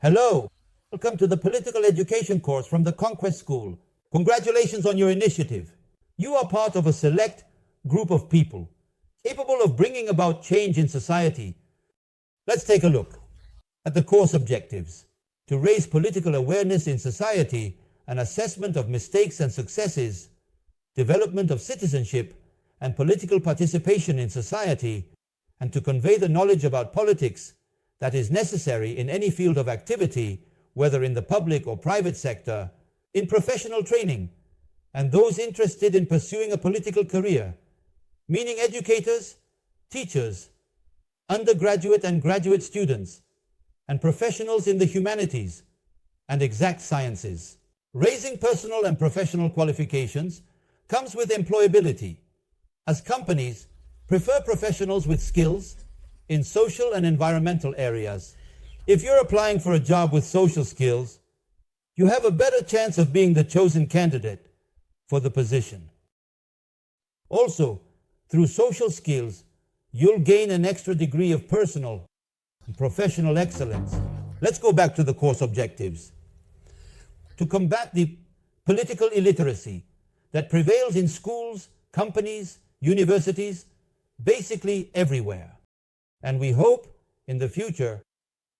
Hello, welcome to the Political Education course from the Conquest School. Congratulations on your initiative. You are part of a select group of people capable of bringing about change in society. Let's take a look at the course objectives. To raise political awareness in society, an assessment of mistakes and successes, development of citizenship and political participation in society, and to convey the knowledge about politics that is necessary in any field of activity, whether in the public or private sector, in professional training, and those interested in pursuing a political career, meaning educators, teachers, undergraduate and graduate students, and professionals in the humanities and exact sciences. Raising personal and professional qualifications comes with employability, as companies prefer professionals with skills in social and environmental areas. If you're applying for a job with social skills, you have a better chance of being the chosen candidate for the position. Also, through social skills, you'll gain an extra degree of personal and professional excellence. Let's go back to the course objectives. To combat the political illiteracy that prevails in schools, companies, universities, basically everywhere. And we hope in the future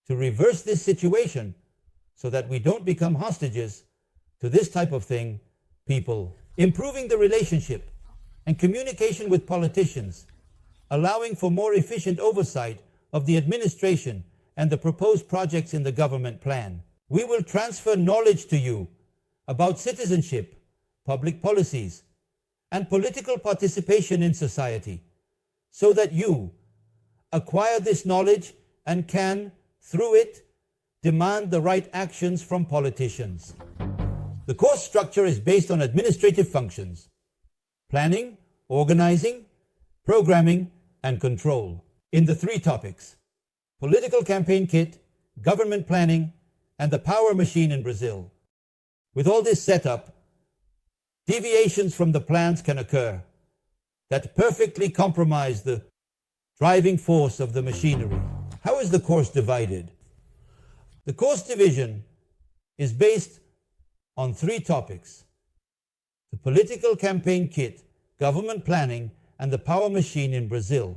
to reverse this situation so that we don't become hostages to this type of thing, people. Improving the relationship and communication with politicians, allowing for more efficient oversight of the administration and the proposed projects in the government plan. We will transfer knowledge to you about citizenship, public policies, and political participation in society, so that you acquire this knowledge and can, through it, demand the right actions from politicians. The course structure is based on administrative functions: planning, organizing, programming, and control. In the 3 topics: political campaign kit, government planning, and the power machine in Brazil. With all this setup, deviations from the plans can occur that perfectly compromise the driving force of the machinery. How is the course divided? The course division is based on 3 topics: the political campaign kit, government planning, and the power machine in Brazil.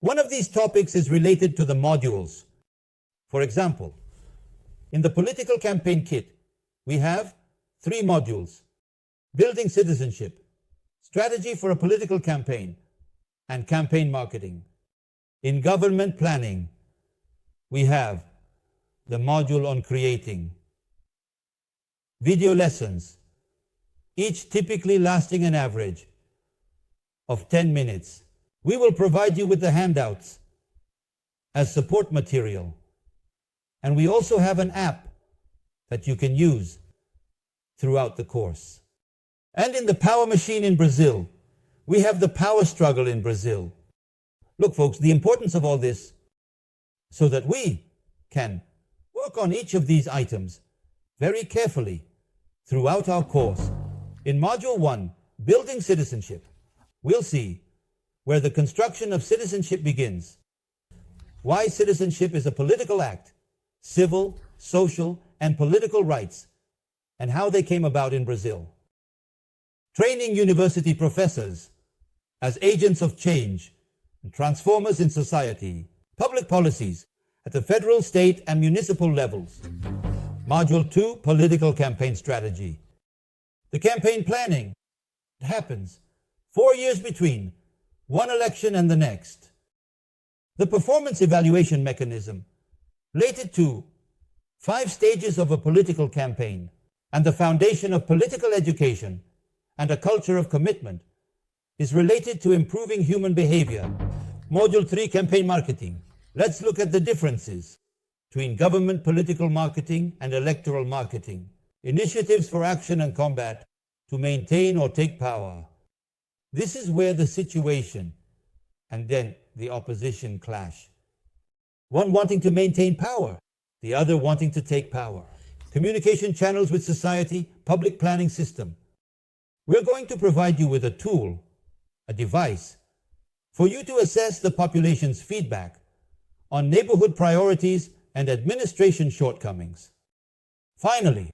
One of these topics is related to the modules. For example, in the political campaign kit, we have 3 modules: building citizenship, strategy for a political campaign, and campaign marketing. In government planning, we have the module on creating video lessons, each typically lasting an average of 10 minutes. We will provide you with the handouts as support material. And we also have an app that you can use throughout the course. And in the power machine in Brazil, we have the power struggle in Brazil. Look, folks, the importance of all this, so that we can work on each of these items very carefully throughout our course. In Module 1, Building Citizenship, we'll see where the construction of citizenship begins, why citizenship is a political act, civil, social, and political rights, and how they came about in Brazil. Training university professors as agents of change and transformers in society. Public policies at the federal, state, and municipal levels. Module 2, Political Campaign Strategy. The campaign planning happens 4 years between one election and the next. The performance evaluation mechanism related to 5 stages of a political campaign and the foundation of political education and a culture of commitment is related to improving human behavior. Module 3, Campaign Marketing. Let's look at the differences between government political marketing and electoral marketing. Initiatives for action and combat to maintain or take power. This is where the situation and then the opposition clash. One wanting to maintain power, the other wanting to take power. Communication channels with society, public planning system. We're going to provide you with a tool, a device, for you to assess the population's feedback on neighborhood priorities and administration shortcomings. Finally,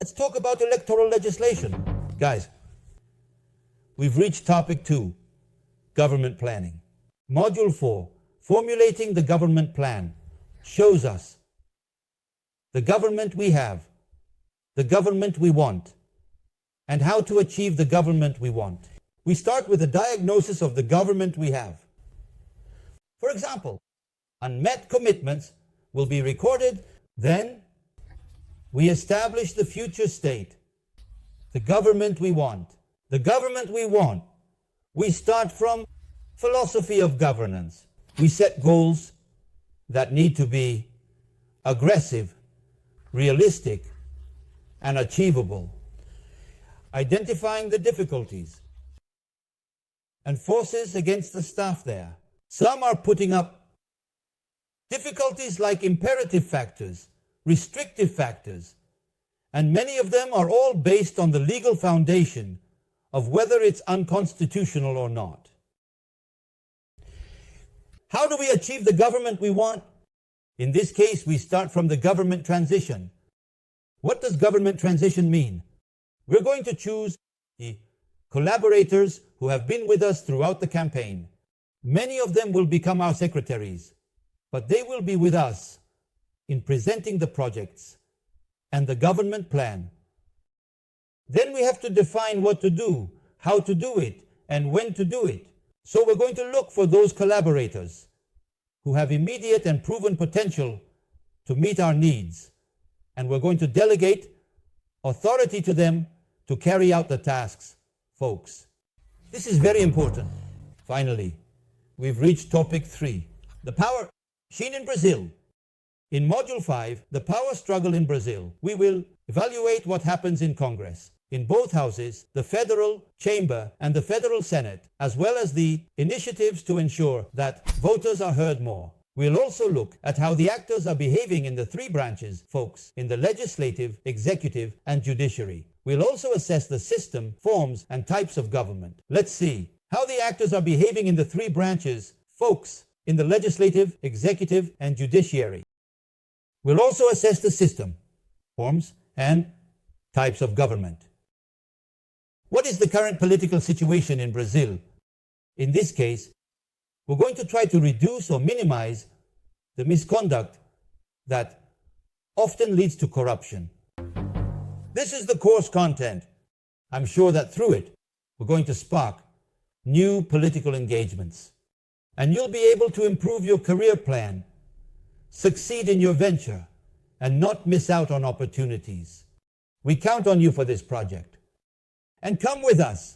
let's talk about electoral legislation. Guys, we've reached topic 2, government planning. Module 4, formulating the government plan, shows us the government we have, the government we want, and how to achieve the government we want. We start with a diagnosis of the government we have. For example, unmet commitments will be recorded. Then we establish the future state, the government we want. The government we want. We start from philosophy of governance. We set goals that need to be aggressive, realistic, and achievable. Identifying the difficulties and forces against the staff there. Some are putting up difficulties like imperative factors, restrictive factors, and many of them are all based on the legal foundation of whether it's unconstitutional or not. How do we achieve the government we want? In this case, we start from the government transition. What does government transition mean? We're going to choose the collaborators who have been with us throughout the campaign. Many of them will become our secretaries, but they will be with us in presenting the projects and the government plan. Then we have to define what to do, how to do it, and when to do it. So we're going to look for those collaborators who have immediate and proven potential to meet our needs, and we're going to delegate authority to them to carry out the tasks, folks. This is very important. Finally, we've reached topic 3, the power machine in Brazil. In Module 5, the power struggle in Brazil, we will evaluate what happens in Congress, in both houses, the Federal Chamber and the Federal Senate, as well as the initiatives to ensure that voters are heard more. We'll also look at how the actors are behaving in the 3 branches, folks, in the legislative, executive, and judiciary. We'll also assess the system, forms, and types of government. Let's see how the actors are behaving in the 3 branches, folks, in the legislative, executive, and judiciary. We'll also assess the system, forms, and types of government. What is the current political situation in Brazil? In this case, we're going to try to reduce or minimize the misconduct that often leads to corruption. This is the course content. I'm sure that through it, we're going to spark new political engagements. And you'll be able to improve your career plan, succeed in your venture, and not miss out on opportunities. We count on you for this project. And come with us.